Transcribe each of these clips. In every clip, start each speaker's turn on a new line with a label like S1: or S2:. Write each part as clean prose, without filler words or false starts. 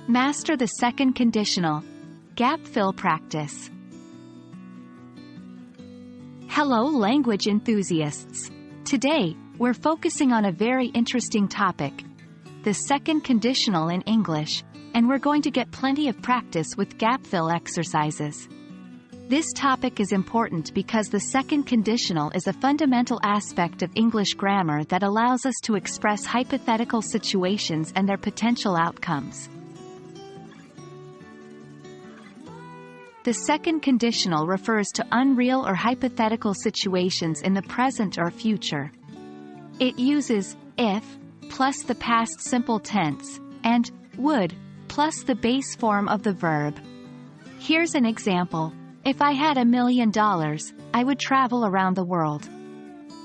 S1: Master the second conditional. Gap fill practice. Hello language enthusiasts. Today, we're focusing on a very interesting topic, the second conditional in English, and we're going to get plenty of practice with gap fill exercises. This topic is important because the second conditional is a fundamental aspect of English grammar that allows us to express hypothetical situations and their potential outcomes. The second conditional refers to unreal or hypothetical situations in the present or future. It uses if plus the past simple tense and would plus the base form of the verb. Here's an example. If I had $1 million, I would travel around the world.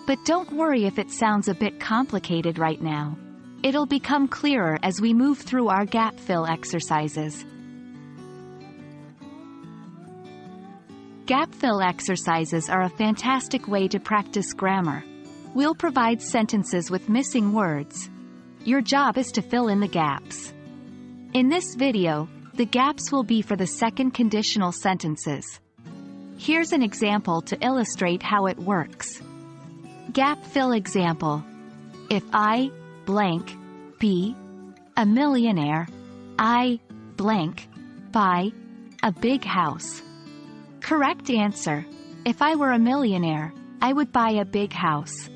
S1: But don't worry if it sounds a bit complicated right now. It'll become clearer as we move through our gap fill exercises. Gap fill exercises are a fantastic way to practice grammar. We'll provide sentences with missing words. Your job is to fill in the gaps. In this video, the gaps will be for the second conditional sentences. Here's an example to illustrate how it works. Gap fill example. If I, blank, be, a millionaire, I, blank, buy, a big house. Correct answer. If I were a millionaire, I would buy a big house.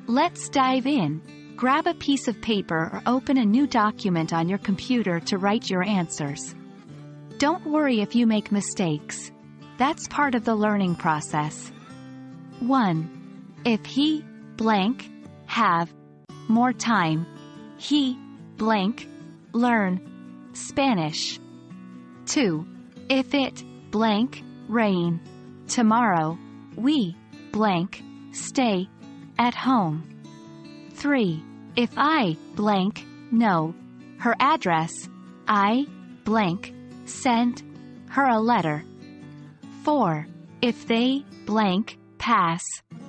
S1: Let's dive in. Grab a piece of paper or open a new document on your computer to write your answers. Don't worry if you make mistakes. That's part of the learning process. 1. If he, blank, have, more time, he, blank, learn, Spanish. 2. If it, blank, rain, tomorrow, we, blank, stay, at home. 3. If I, blank, know, her address, I, blank, send, her a letter. 4. If they, blank, pass,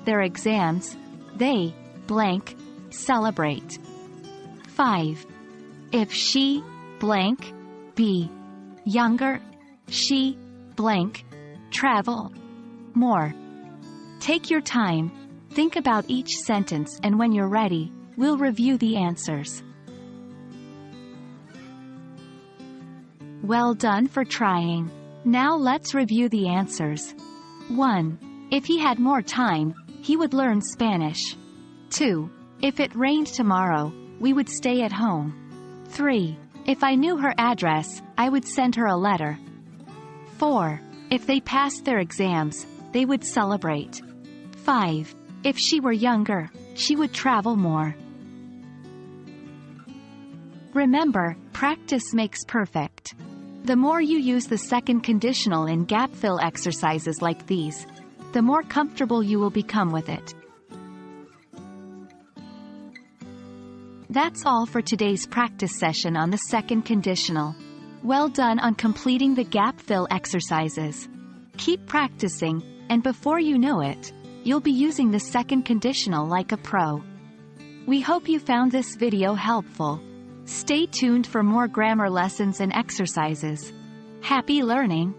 S1: their exams, they, blank, celebrate. 5. If she, blank, be, younger, she, blank, travel, more. Take your time, think about each sentence, and when you're ready, we'll review the answers. Well done for trying. Now let's review the answers. 1. If he had more time, he would learn Spanish. 2. If it rained tomorrow, we would stay at home. 3. If I knew her address, I would send her a letter. 4. If they passed their exams, they would celebrate. 5. If she were younger, she would travel more. Remember, practice makes perfect. The more you use the second conditional in gap fill exercises like these, the more comfortable you will become with it. That's all for today's practice session on the second conditional. Well done on completing the gap fill exercises. Keep practicing, and before you know it, you'll be using the second conditional like a pro. We hope you found this video helpful. Stay tuned for more grammar lessons and exercises. Happy learning!